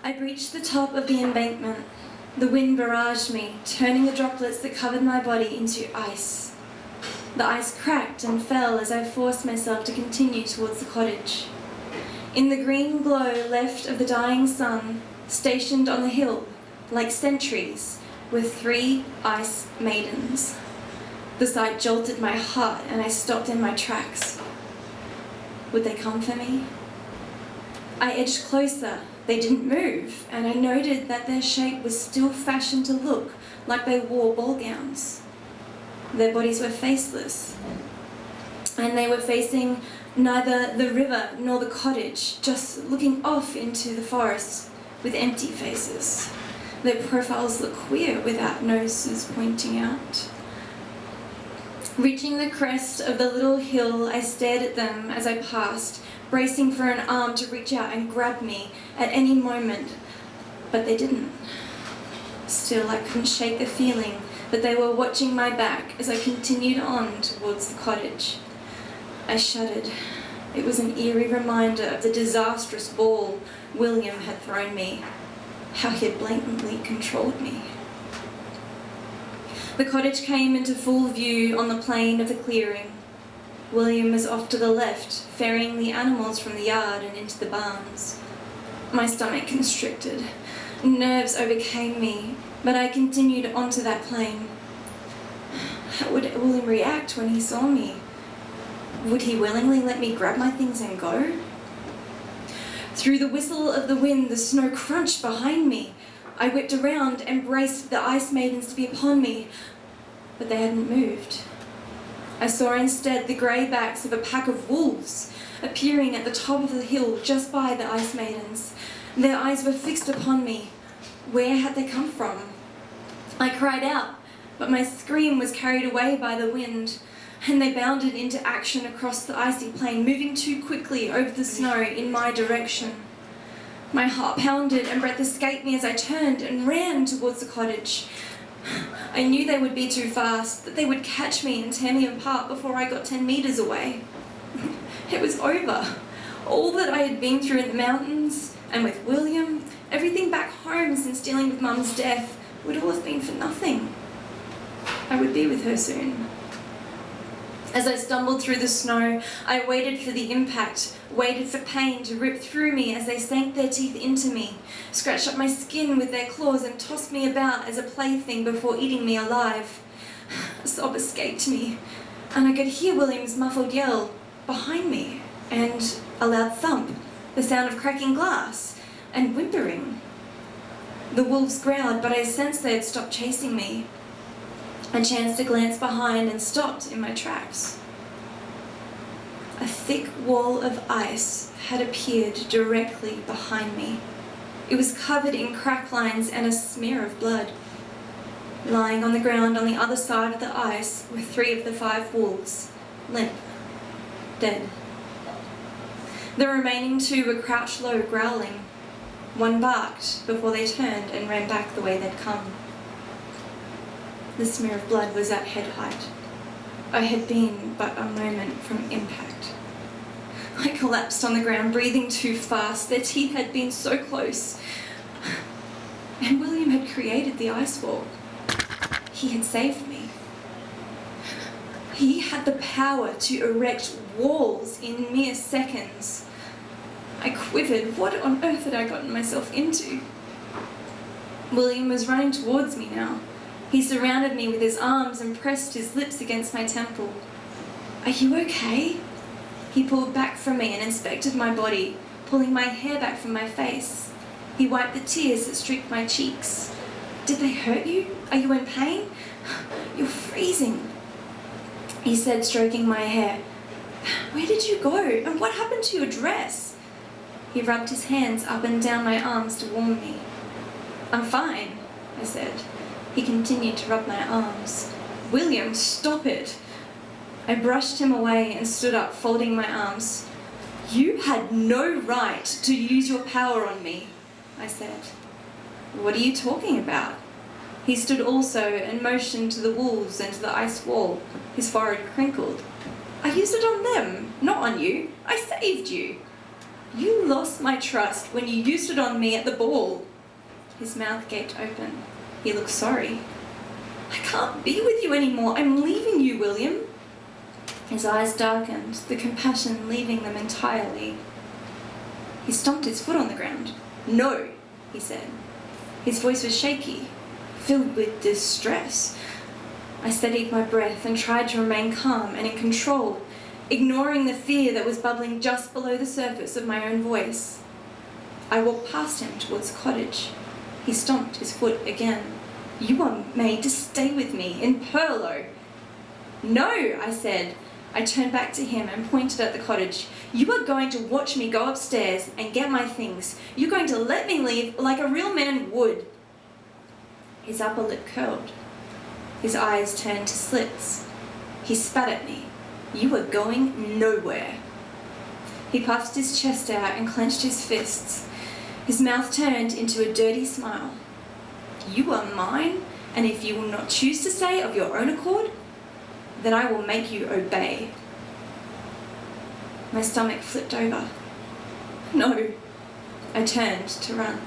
I reached the top of the embankment. The wind barraged me, turning the droplets that covered my body into ice. The ice cracked and fell as I forced myself to continue towards the cottage. In the green glow left of the dying sun, stationed on the hill, like sentries, were 3 ice maidens. The sight jolted my heart and I stopped in my tracks. Would they come for me? I edged closer. They didn't move, and I noted that their shape was still fashioned to look like they wore ball gowns. Their bodies were faceless, and they were facing neither the river nor the cottage, just looking off into the forest with empty faces. Their profiles looked queer without noses pointing out. Reaching the crest of the little hill, I stared at them as I passed, bracing for an arm to reach out and grab me at any moment, but they didn't. Still, I couldn't shake the feeling that they were watching my back as I continued on towards the cottage. I shuddered. It was an eerie reminder of the disastrous ball William had thrown me, how he had blatantly controlled me. The cottage came into full view on the plain of the clearing. William was off to the left, ferrying the animals from the yard and into the barns. My stomach constricted. Nerves overcame me, but I continued onto that plain. How would William react when he saw me? Would he willingly let me grab my things and go? Through the whistle of the wind, the snow crunched behind me. I whipped around and braced the ice maidens to be upon me, but they hadn't moved. I saw instead the grey backs of a pack of wolves appearing at the top of the hill just by the ice maidens. Their eyes were fixed upon me. Where had they come from? I cried out, but my scream was carried away by the wind, and they bounded into action across the icy plain, moving too quickly over the snow in my direction. My heart pounded and breath escaped me as I turned and ran towards the cottage. I knew they would be too fast, that they would catch me and tear me apart before I got 10 meters away. It was over. All that I had been through in the mountains and with William, everything back home since dealing with Mum's death, would all have been for nothing. I would be with her soon. As I stumbled through the snow, I waited for the impact, waited for pain to rip through me as they sank their teeth into me, scratched up my skin with their claws and tossed me about as a plaything before eating me alive. A sob escaped me, and I could hear William's muffled yell behind me, and a loud thump, the sound of cracking glass, and whimpering. The wolves growled, but I sensed they had stopped chasing me. I chanced to glance behind and stopped in my tracks. A thick wall of ice had appeared directly behind me. It was covered in crack lines and a smear of blood. Lying on the ground on the other side of the ice were 3 of the 5 wolves, limp, dead. The remaining 2 were crouched low, growling. One barked before they turned and ran back the way they'd come. The smear of blood was at head height. I had been but a moment from impact. I collapsed on the ground, breathing too fast. Their teeth had been so close. And William had created the ice wall. He had saved me. He had the power to erect walls in mere seconds. I quivered. What on earth had I gotten myself into? William was running towards me now. He surrounded me with his arms and pressed his lips against my temple. "Are you okay?" He pulled back from me and inspected my body, pulling my hair back from my face. He wiped the tears that streaked my cheeks. "Did they hurt you? Are you in pain? You're freezing," he said, stroking my hair. "Where did you go? And what happened to your dress?" He rubbed his hands up and down my arms to warm me. "I'm fine," I said. He continued to rub my arms. "William, stop it." I brushed him away and stood up, folding my arms. "You had no right to use your power on me," I said. "What are you talking about?" He stood also and motioned to the wolves and to the ice wall. His forehead crinkled. "I used it on them, not on you. I saved you." You lost my trust when you used it on me at the ball. His mouth gaped open. He looked sorry. I can't be with you anymore. I'm leaving you, William. His eyes darkened, the compassion leaving them entirely. He stomped his foot on the ground. No, he said. His voice was shaky, filled with distress. I steadied my breath and tried to remain calm and in control, ignoring the fear that was bubbling just below the surface of my own voice. I walked past him towards the cottage. He stomped his foot again. You are made to stay with me in Perlo. No, I said. I turned back to him and pointed at the cottage. You are going to watch me go upstairs and get my things. You're going to let me leave like a real man would. His upper lip curled. His eyes turned to slits. He spat at me. You are going nowhere. He puffed his chest out and clenched his fists. His mouth turned into a dirty smile. You are mine, and if you will not choose to stay of your own accord, then I will make you obey. My stomach flipped over. No. I turned to run.